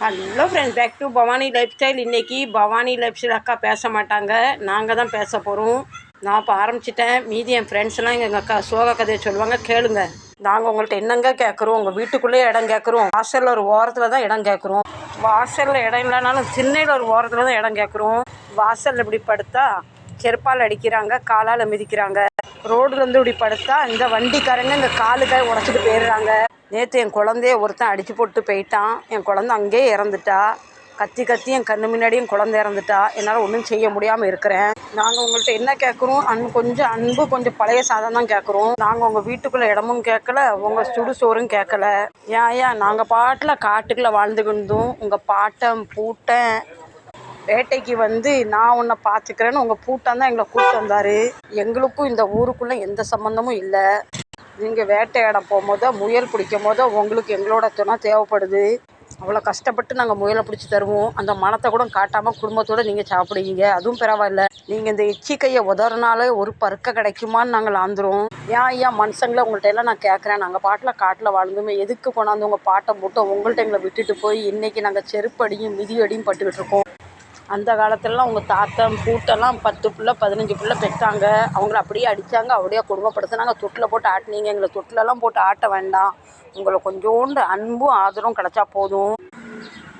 Hello friends, back to Bhavani lifestyle. இன்றைக்கி Bhavani life style அக்கா பேச மாட்டாங்க, நாங்கள் தான் பேச போகிறோம். நான் இப்போ ஆரம்பிச்சிட்டேன். மீதி என் ஃப்ரெண்ட்ஸ்லாம் எங்கள் அக்கா சோக கதையை சொல்லுவாங்க, கேளுங்க. நாங்கள் உங்கள்கிட்ட என்னங்க கேட்குறோம்? உங்கள் வீட்டுக்குள்ளேயே இடம் கேட்குறோம். வாசலில் ஒரு ஓரத்தில் தான் இடம் கேட்குறோம். வாசலில் இடம் இல்லைனாலும் திண்ணையில் ஒரு ஓரத்தில் தான் இடம் கேட்குறோம். வாசலில் இப்படி படுத்தா செருப்பால் அடிக்கிறாங்க, காலால் மிதிக்கிறாங்க. ரோடுலேருந்து இப்படி படுத்தா இந்த வண்டிக்காரங்க இந்த காலுக்காய் உடச்சிட்டு போயிடுறாங்க. நேற்று என் குழந்தைய ஒருத்தன் அடித்து போட்டு போயிட்டான். என் குழந்தை அங்கேயே இறந்துட்டா. கத்தி கத்தி என் கண்ணு முன்னாடி என் குழந்தை இறந்துட்டா. என்னால் ஒன்றும் செய்ய முடியாமல் இருக்கிறேன். நாங்கள் உங்கள்கிட்ட என்ன கேட்குறோம்? கொஞ்சம் அன்பு, கொஞ்சம் பழைய சாதம் தான் கேட்குறோம். நாங்கள் உங்கள் வீட்டுக்குள்ளே இடமும் கேட்கல, உங்கள் சுடுசோறும் கேட்கல. ஏன் நாங்கள் பாட்டில் காட்டுக்குள்ளே வாழ்ந்துக்கிட்டோம். உங்கள் பாட்டன் பூட்டன் வேட்டைக்கு வந்து நான் உன்னை பார்த்துக்கிறேன்னு உங்கள் பூட்டான் தான் எங்களை கூப்பிட்டு வந்தார். எங்களுக்கும் இந்த ஊருக்குள்ளே எந்த சம்மந்தமும் இல்லை. நீங்கள் வேட்டையாட போகும்போதோ முயல் பிடிக்கும் போதோ உங்களுக்கு எங்களோட துணை தேவைப்படுது. அவ்வளோ கஷ்டப்பட்டு நாங்கள் முயலை பிடிச்சி தருவோம். அந்த மனத்தை கூட காட்டாமல் குடும்பத்தோடு நீங்கள் சாப்பிடுவீங்க, அதுவும் பரவாயில்ல. நீங்கள் இந்த எச்சிக்கையை உதறனாலே ஒரு பருக்க கிடைக்குமான்னு நாங்கள் ஆந்துரும். ஏன் மனுஷங்களை உங்கள்கிட்ட எல்லாம் நான் கேட்குறேன். நாங்கள் பாட்டில் காட்டில் வாழ்ந்துமே எதுக்கு கொண்டாந்து உங்கள் பாட்டை போட்டு உங்கள்கிட்ட எங்களை விட்டுட்டு போய் இன்றைக்கி நாங்கள் செருப்படியும் மிதியடியும் பட்டுக்கிட்டு இருக்கோம். அந்த காலத்துலலாம் உங்கள் தாத்தன் பூட்டெல்லாம் 10 பிள்ளை 15 பிள்ளை பெற்றாங்க. அவங்கள அப்படியே அடித்தாங்க, அப்படியே குடும்பப்படுத்தினாங்க. தொட்டில் போட்டு ஆட்டினீங்க. எங்களை தொட்டிலெல்லாம் போட்டு ஆட்ட வேண்டாம். உங்களை கொஞ்சோண்டு அன்பும் ஆதரவும் கிடச்சா போதும்.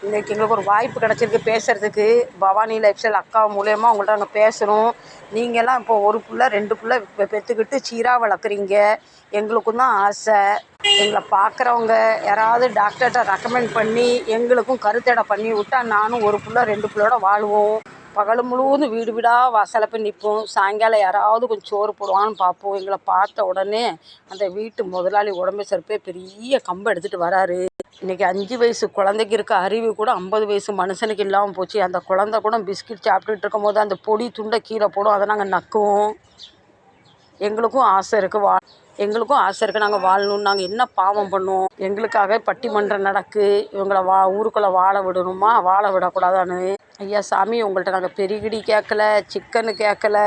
இன்றைக்கி எங்களுக்கு ஒரு வாய்ப்பு கிடச்சிருக்கு பேசுகிறதுக்கு. பவானி லைஃப் ஸ்டைல் அக்கா மூலயமா உங்கள்கிட்ட நாங்கள் பேசுகிறோம். நீங்கள்லாம் இப்போ ஒரு பிள்ளை 2 பிள்ளை பெற்றுக்கிட்டு சீராக வளர்க்குறீங்க. எங்களுக்கும் தான் ஆசை. எங்களை பார்க்குறவங்க யாராவது டாக்டர்கிட்ட ரெக்கமெண்ட் பண்ணி எங்களுக்கும் கருத்தடை பண்ணி விட்டா நானும் ஒரு பிள்ளை 2 பிள்ளையோட வாழ்வோம். பகல் முழுவதும் வீடு வீடாக வாசலை போய் நிற்போம். சாயங்காலம் யாராவது கொஞ்சம் சோறு போடுவான்னு பார்ப்போம். எங்களை பார்த்த உடனே அந்த வீட்டு முதலாளி உடம்பு சிறப்பே பெரிய கம்பை எடுத்துகிட்டு வராரு. இன்றைக்கி 5 வயசு குழந்தைக்கு இருக்க அறிவு கூட 50 வயசு மனுஷனுக்கு இல்லாமல் போச்சு. அந்த குழந்தை கூட பிஸ்கட் சாப்பிட்டுட்டு இருக்கும் போது அந்த பொடி துண்டை கீழே போடும், அதை நாங்கள் நக்குவோம். எங்களுக்கும் ஆசை இருக்குது, எங்களுக்கும் ஆசை இருக்குது நாங்கள் வாழணும். நாங்கள் என்ன பாவம் பண்ணுவோம்? எங்களுக்காக பட்டிமன்றம் நடக்கு. இவங்களை ஊருக்குள்ளே வாழ விடணுமா, வாழ விடக்கூடாதான்னு. ஐயா சாமி, உங்கள்கிட்ட நாங்கள் பெரிகிடி கேட்கல, சிக்கனு கேட்கல.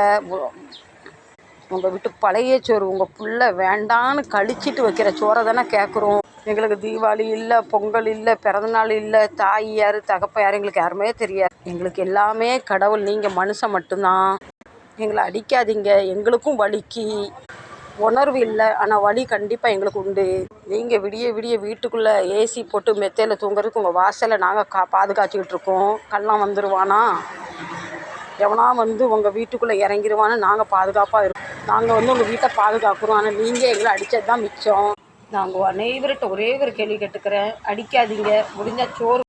உங்கள் வீட்டு பழைய சோறு உங்கள் புள்ள வேண்டான்னு கழிச்சிட்டு வைக்கிற சோறை தானே கேட்குறோம். எங்களுக்கு தீபாவளி இல்லை, பொங்கல் இல்லை, பிறந்தநாள் இல்லை, தாய் யார் தகப்ப யார் எங்களுக்கு யாருமே தெரியாது. எங்களுக்கு எல்லாமே கடவுள். நீங்கள் மனுஷன் மட்டும்தான். எங்களை அடிக்காதீங்க. எங்களுக்கும் வலிக்கு உணர்வு இல்லை, ஆனால் வலி கண்டிப்பாக எங்களுக்கு உண்டு. நீங்கள் விடிய விடிய வீட்டுக்குள்ளே ஏசி போட்டு மெத்தையில் தூங்குறதுக்கு உங்கள் வாசலை நாங்கள் பாதுகாத்துக்கிட்டு இருக்கோம். கள்ளம் வந்துடுவானா, எவனா வந்து உங்கள் வீட்டுக்குள்ளே இறங்கிடுவான்னு நாங்கள் பாதுகாப்பாக இருக்கோம். நாங்கள் வந்து உங்கள் வீட்டை பாதுகாக்கிறோம். ஆனால் நீங்கள் எங்களை அடித்தது தான் மிச்சம். நாங்கள் அனைவர்கிட்ட ஒரே ஒரு கேள்வி கேட்டுக்கிறேன், அடிக்காதீங்க. முடிஞ்சால் சோறு